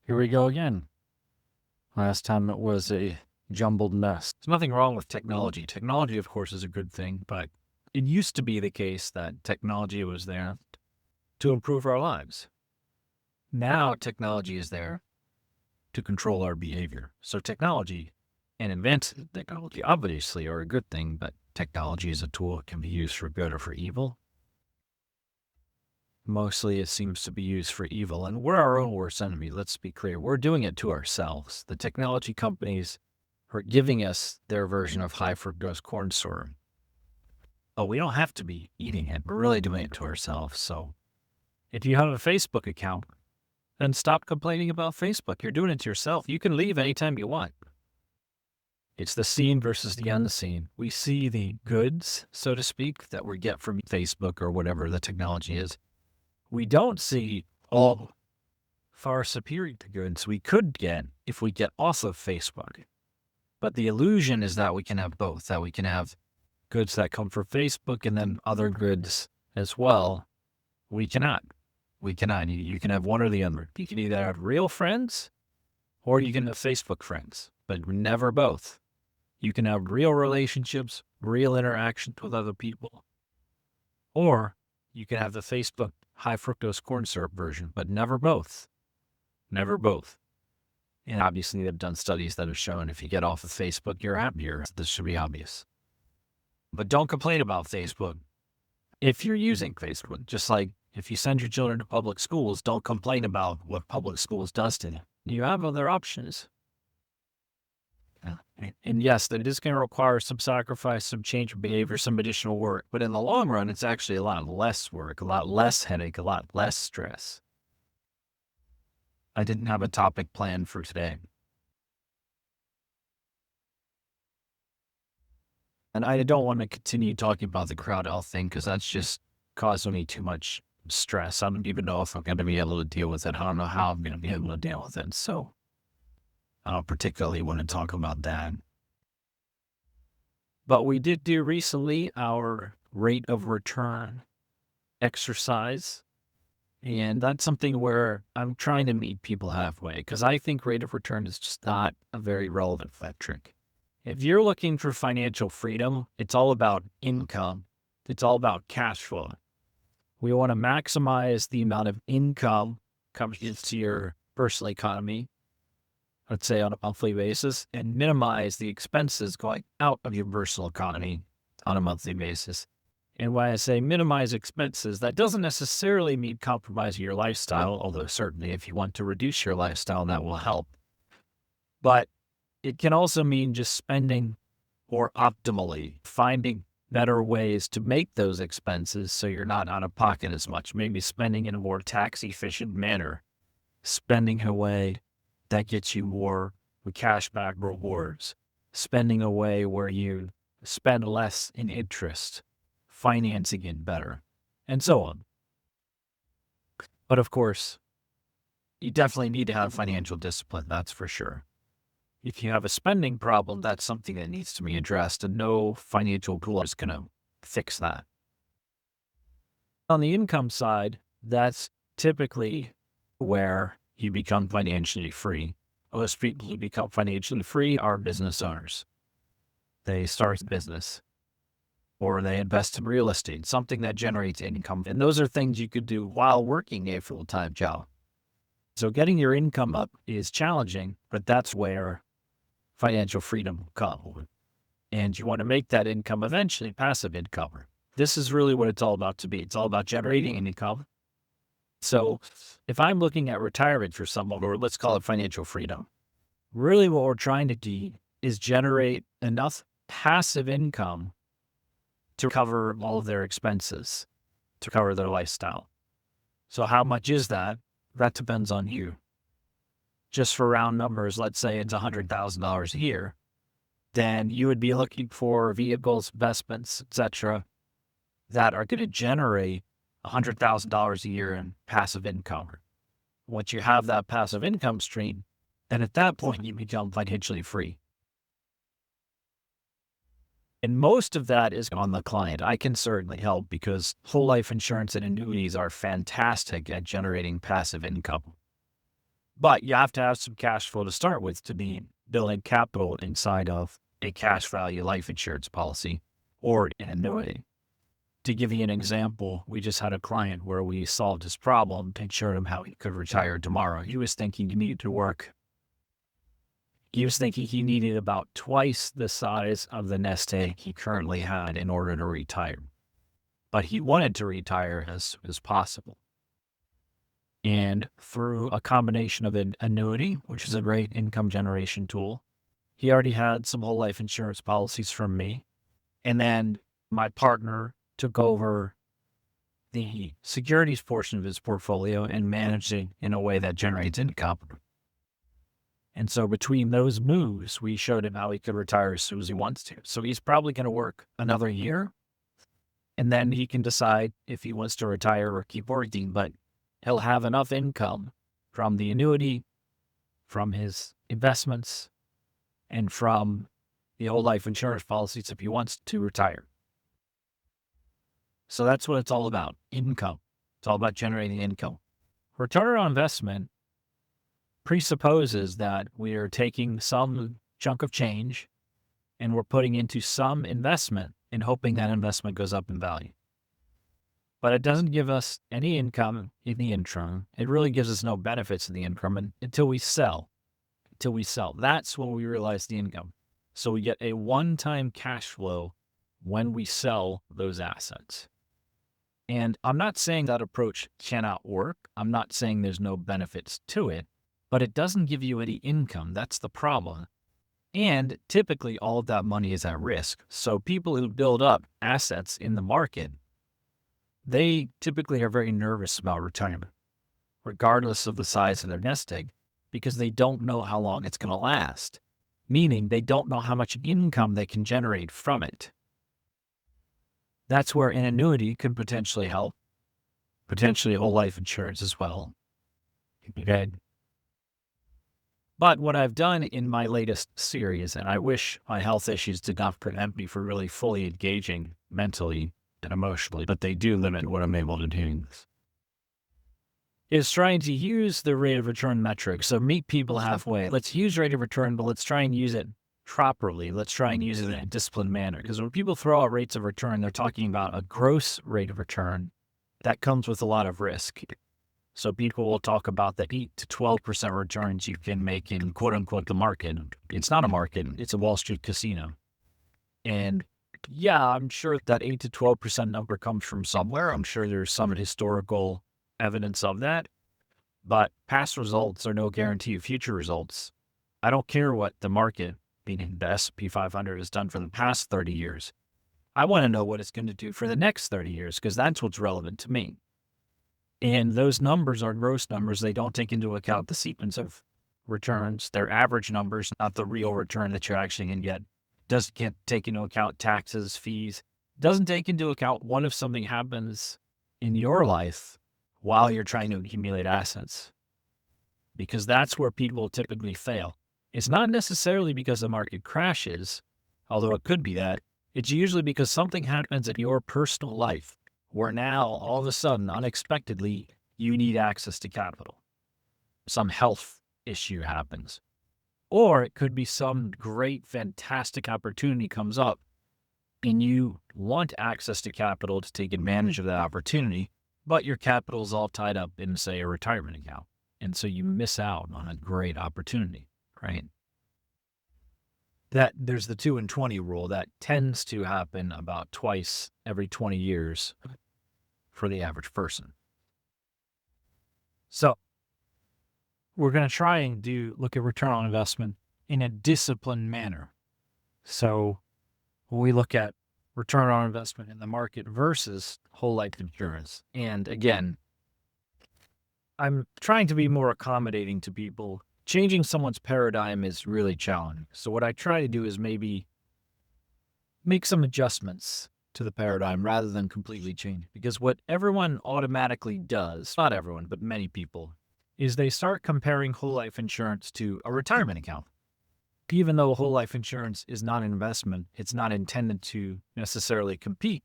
Here we go again. Last time it was a jumbled mess. There's nothing wrong with technology. Technology, of course, is a good thing, but it used to be the case that technology was there to improve our lives. Now technology is there to control our behavior. So technology and advances in technology obviously are a good thing, but technology is a tool. It can be used for good or for evil. Mostly it seems to be used for evil, and we're our own worst enemy. Let's be clear. We're doing it to ourselves. The technology companies are giving us their version of high fructose corn syrup. Oh, we don't have to be eating it. We're really doing it to ourselves. So if you have a Facebook account, then stop complaining about Facebook. You're doing it to yourself. You can leave anytime you want. It's the seen versus the unseen. We see the goods, so to speak, that we get from Facebook or whatever the technology is. We don't see all far superior to goods we could get if we get off of Facebook. But the illusion is that we can have both, that we can have goods that come from Facebook and then other goods as well. We cannot. We cannot. You can have one or the other. You can either have real friends or you can have Facebook friends, but never both. You can have real relationships, real interactions with other people, or you can have the Facebook high fructose corn syrup version, but never both. Never both. And obviously, they've done studies that have shown if you get off of Facebook, you're happier. This should be obvious. But don't complain about Facebook if you're using Facebook. Just like if you send your children to public schools, don't complain about what public schools does to them. You have other options. And yes, that is going to require some sacrifice, some change of behavior, some additional work. But in the long run, it's actually a lot less work, a lot less headache, a lot less stress. I didn't have a topic planned for today. And I don't want to continue talking about the crowd health thing because that's just causing me too much stress. I don't even know if I'm going to be able to deal with it. I don't know how I'm going to be able to deal with it. So I don't particularly want to talk about that. But we did do recently our rate of return exercise. And that's something where I'm trying to meet people halfway because I think rate of return is just not a very relevant metric. If you're looking for financial freedom, it's all about income. It's all about cash flow. We want to maximize the amount of income coming into your personal economy, let's say on a monthly basis, and minimize the expenses going out of your personal economy on a monthly basis. And when I say minimize expenses, that doesn't necessarily mean compromising your lifestyle, although certainly if you want to reduce your lifestyle, that will help. But it can also mean just spending more optimally, finding better ways to make those expenses so you're not out of pocket as much, maybe spending in a more tax efficient manner, spending in a way that gets you more cashback rewards, spending a way where you spend less in interest, financing it better, and so on. But of course, you definitely need to have financial discipline, that's for sure. If you have a spending problem, that's something that needs to be addressed, and no financial tool is going to fix that. On the income side, that's typically where you become financially free. Most people who become financially free are business owners. They start a business or they invest in real estate, something that generates income. And those are things you could do while working a full-time job. So getting your income up is challenging, but that's where financial freedom comes. And you want to make that income eventually passive income. This is really what it's all about to be. It's all about generating an income. So if I'm looking at retirement for someone, or let's call it financial freedom, really what we're trying to do is generate enough passive income to cover all of their expenses, to cover their lifestyle. So how much is that? That depends on you. Just for round numbers, let's say it's $100,000 a year, then you would be looking for vehicles, investments, etc., that are going to generate $100,000 a year in passive income. Once you have that passive income stream, then at that point you become financially free. And most of that is on the client. I can certainly help because whole life insurance and annuities are fantastic at generating passive income. But you have to have some cash flow to start with to be building capital inside of a cash value life insurance policy or an annuity. To give you an example, we just had a client where we solved his problem and showed him how he could retire tomorrow. He was thinking he needed to work. He was thinking he needed about twice the size of the nest egg he currently had in order to retire. But he wanted to retire as soon as possible. And through a combination of an annuity, which is a great income generation tool, he already had some whole life insurance policies from me. And then my partner took over the securities portion of his portfolio and managed it in a way that generates income. And so between those moves, we showed him how he could retire as soon as he wants to. So he's probably going to work another year, and then he can decide if he wants to retire or keep working. But he'll have enough income from the annuity, from his investments, and from the whole life insurance policies if he wants to retire. So that's what it's all about, income. It's all about generating income. Return on investment presupposes that we are taking some chunk of change and we're putting into some investment and hoping that investment goes up in value. But it doesn't give us any income in the interim. It really gives us no benefits in the interim until we sell. That's when we realize the income. So we get a one-time cash flow when we sell those assets. And I'm not saying that approach cannot work. I'm not saying there's no benefits to it, but it doesn't give you any income. That's the problem. And typically all of that money is at risk. So people who build up assets in the market, they typically are very nervous about retirement, regardless of the size of their nest egg, because they don't know how long it's going to last, meaning they don't know how much income they can generate from it. That's where an annuity could potentially help, potentially whole life insurance as well. Okay. But what I've done in my latest series, and I wish my health issues did not prevent me from really fully engaging mentally and emotionally, but they do limit what I'm able to do, is trying to use the rate of return metric. So meet people halfway. Let's use rate of return, but let's try and use it properly. Let's try and use it in a disciplined manner. Because when people throw out rates of return, they're talking about a gross rate of return that comes with a lot of risk. So people will talk about the 8 to 12% returns you can make in quote unquote the market. It's not a market. It's a Wall Street casino. And yeah, I'm sure that 8 to 12% number comes from somewhere. I'm sure there's some historical evidence of that, but past results are no guarantee of future results. I don't care what the market, meaning the S&P 500, has done for the past 30 years. I want to know what it's going to do for the next 30 years because that's what's relevant to me. And those numbers are gross numbers. They don't take into account the sequence of returns. They're average numbers, not the real return that you're actually going to get. Can't take into account taxes, fees. Doesn't take into account what if something happens in your life while you're trying to accumulate assets. Because that's where people typically fail. It's not necessarily because the market crashes, although it could be that. It's usually because something happens in your personal life where now, all of a sudden, unexpectedly, you need access to capital. Some health issue happens. Or it could be some great, fantastic opportunity comes up and you want access to capital to take advantage of that opportunity, but your capital is all tied up in, say, a retirement account. And so you miss out on a great opportunity, right? That there's the 2 and 20 rule that tends to happen about twice every 20 years for the average person. So we're going to try and look at return on investment in a disciplined manner. So when we look at return on investment in the market versus whole life insurance, and again, I'm trying to be more accommodating to people. Changing someone's paradigm is really challenging. So what I try to do is maybe make some adjustments to the paradigm rather than completely change. Because what everyone automatically does, not everyone, but many people, is they start comparing whole life insurance to a retirement account. Even though whole life insurance is not an investment, it's not intended to necessarily compete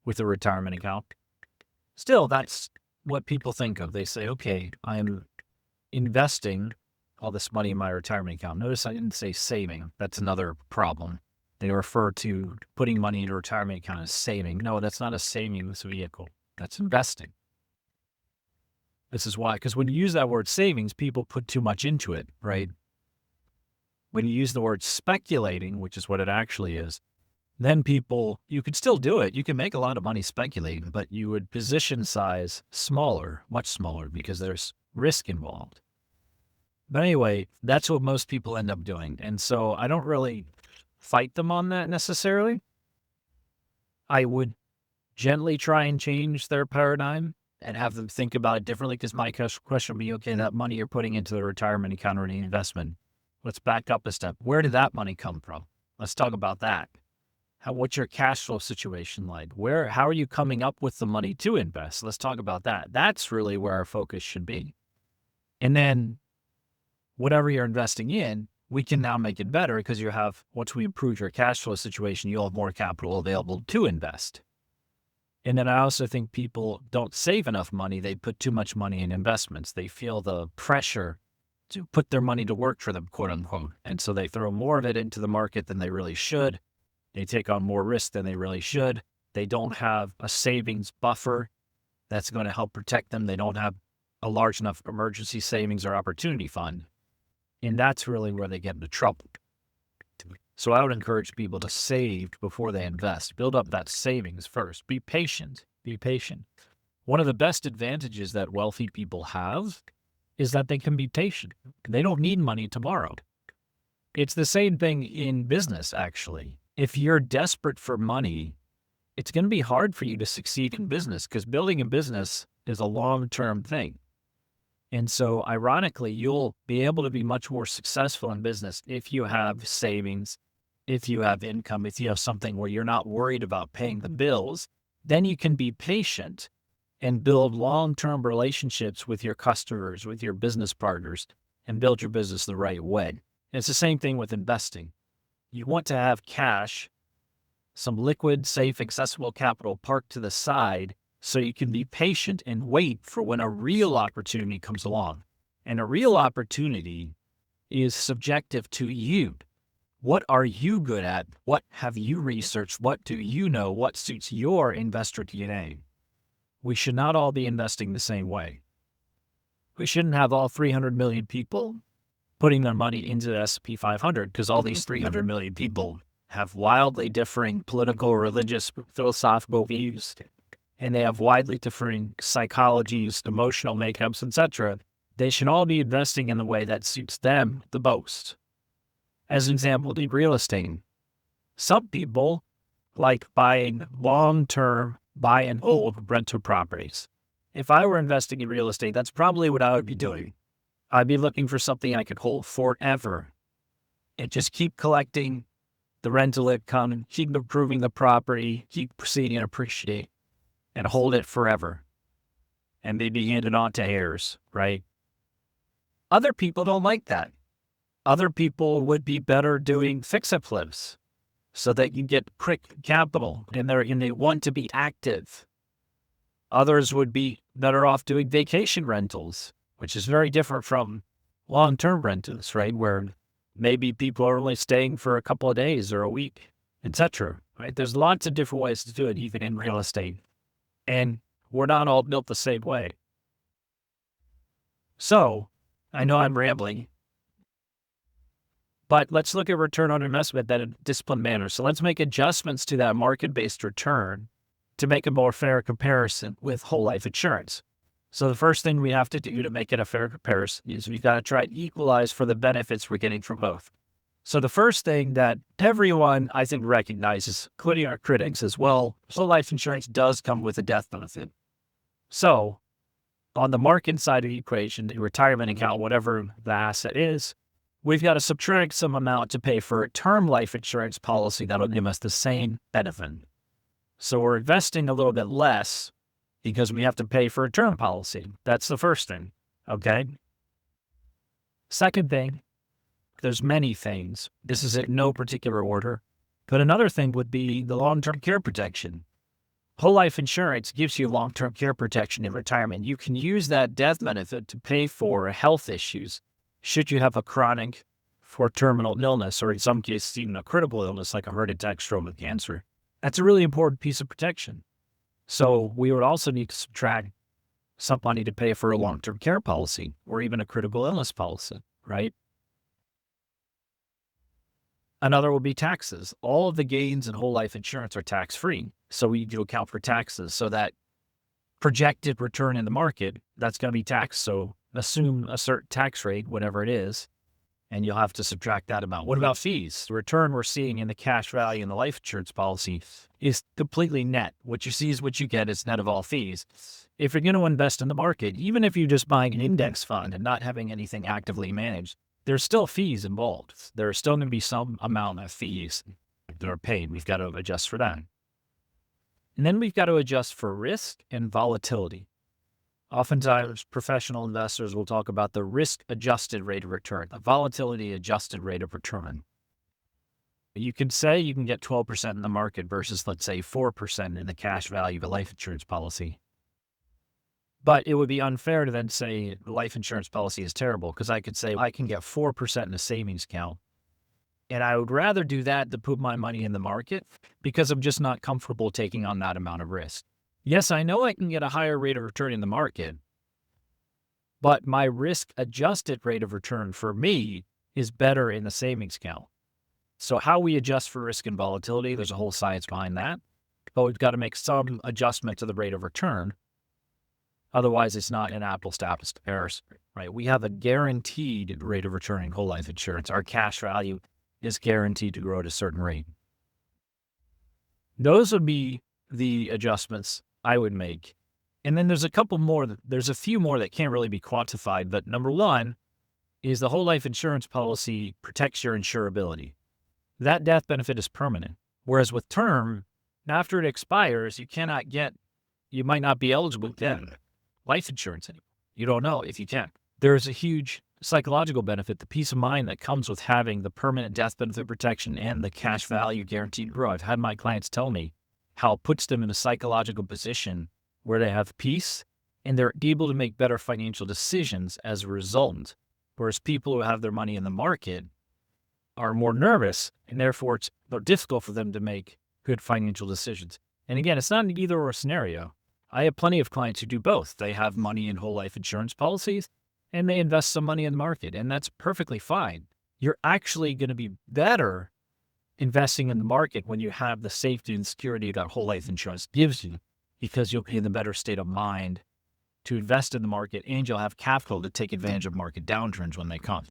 with a retirement account. Still, that's what people think of. They say, okay, I'm investing all this money in my retirement account. Notice I didn't say saving. That's another problem. They refer to putting money in a retirement account as saving. No, that's not a savings vehicle. That's investing. This is why, because when you use that word savings, people put too much into it, right? When you use the word speculating, which is what it actually is, then people, you could still do it. You can make a lot of money speculating, but you would position size smaller, much smaller, because there's risk involved. But anyway, that's what most people end up doing. And so I don't really fight them on that necessarily. I would gently try and change their paradigm and have them think about it differently, because my question would be, okay, that money you're putting into the retirement account or any investment, let's back up a step. Where did that money come from? Let's talk about that. What's your cash flow situation like? How are you coming up with the money to invest? Let's talk about that. That's really where our focus should be. And then whatever you're investing in, we can now make it better, because once we improve your cash flow situation, you'll have more capital available to invest. And then I also think people don't save enough money. They put too much money in investments. They feel the pressure to put their money to work for them, quote unquote. And so they throw more of it into the market than they really should. They take on more risk than they really should. They don't have a savings buffer that's going to help protect them. They don't have a large enough emergency savings or opportunity fund. And that's really where they get into trouble. So I would encourage people to save before they invest. Build up that savings first. Be patient. Be patient. One of the best advantages that wealthy people have is that they can be patient. They don't need money tomorrow. It's the same thing in business, actually. If you're desperate for money, it's going to be hard for you to succeed in business, because building a business is a long-term thing. And so ironically, you'll be able to be much more successful in business if you have savings, if you have income, if you have something where you're not worried about paying the bills. Then you can be patient and build long-term relationships with your customers, with your business partners, and build your business the right way. And it's the same thing with investing. You want to have cash, some liquid, safe, accessible capital parked to the side, so you can be patient and wait for when a real opportunity comes along. And a real opportunity is subjective to you. What are you good at? What have you researched? What do you know? What suits your investor DNA? We should not all be investing the same way. We shouldn't have all 300 million people putting their money into the S&P 500, because all these 300 million people have wildly differing political, religious, philosophical views, and they have widely differing psychologies, emotional makeups, etc. They should all be investing in the way that suits them the most. As an example, in real estate, some people like buying long-term, buy and hold rental properties. If I were investing in real estate, that's probably what I would be doing. I'd be looking for something I could hold forever and just keep collecting the rental income, keep improving the property, keep proceeding and appreciate, and hold it forever. And they be handed on to heirs, right? Other people don't like that. Other people would be better doing fix-and-flips so that you get quick capital, and they want to be active. Others would be better off doing vacation rentals, which is very different from long-term rentals, right? Where maybe people are only staying for a couple of days or a week, etc. Right? There's lots of different ways to do it, even in real estate. And we're not all built the same way. So I know I'm rambling, but let's look at return on investment in a disciplined manner. So let's make adjustments to that market-based return to make a more fair comparison with whole life insurance. So the first thing we have to do to make it a fair comparison is we've got to try to equalize for the benefits we're getting from both. So the first thing that everyone, I think, recognizes, including our critics as well, whole life insurance does come with a death benefit. So on the market side of the equation, the retirement account, whatever the asset is, we've got to subtract some amount to pay for a term life insurance policy that'll give us the same benefit. So we're investing a little bit less because we have to pay for a term policy. That's the first thing, okay? Second thing, there's many things. This is in no particular order. But another thing would be the long-term care protection. Whole life insurance gives you long-term care protection in retirement. You can use that death benefit to pay for health issues should you have a chronic or terminal illness, or in some cases, even a critical illness like a heart attack, stroke, or cancer. That's a really important piece of protection. So we would also need to subtract some money to pay for a long-term care policy or even a critical illness policy, right? Another will be taxes. All of the gains in whole life insurance are tax-free. So we need to account for taxes. So that projected return in the market, that's going to be taxed. So assume a certain tax rate, whatever it is, and you'll have to subtract that amount. What about fees? The return we're seeing in the cash value in the life insurance policy is completely net. What you see is what you get. It's net of all fees. If you're going to invest in the market, even if you're just buying an index fund and not having anything actively managed, there's still fees involved. There are still going to be some amount of fees that are paid. We've got to adjust for that. And then we've got to adjust for risk and volatility. Oftentimes, professional investors will talk about the risk-adjusted rate of return, the volatility-adjusted rate of return. You can say you can get 12% in the market versus, let's say, 4% in the cash value of a life insurance policy. But it would be unfair to then say the life insurance policy is terrible, because I could say I can get 4% in a savings account. And I would rather do that than put my money in the market because I'm just not comfortable taking on that amount of risk. Yes, I know I can get a higher rate of return in the market, but my risk-adjusted rate of return for me is better in the savings account. So how we adjust for risk and volatility, there's a whole science behind that, but we've got to make some adjustment to the rate of return. Otherwise, it's not an apples-to-apples comparison, right? We have a guaranteed rate of return in whole life insurance. Our cash value is guaranteed to grow at a certain rate. Those would be the adjustments I would make. And then there's a couple more, there's a few more that can't really be quantified, but number one is the whole life insurance policy protects your insurability. That death benefit is permanent. Whereas with term, after it expires, you might not be eligible to get life insurance anymore. You don't know if you can. There's a huge psychological benefit, the peace of mind that comes with having the permanent death benefit protection and the cash value guaranteed to grow. I've had my clients tell me how it puts them in a psychological position where they have peace and they're able to make better financial decisions as a result. Whereas people who have their money in the market are more nervous, and therefore it's more difficult for them to make good financial decisions. And again, it's not an either or scenario. I have plenty of clients who do both. They have money in whole life insurance policies and they invest some money in the market, and that's perfectly fine. You're actually going to be better investing in the market when you have the safety and security that whole life insurance gives you, because you'll be in a better state of mind to invest in the market, and you'll have capital to take advantage of market downturns when they come.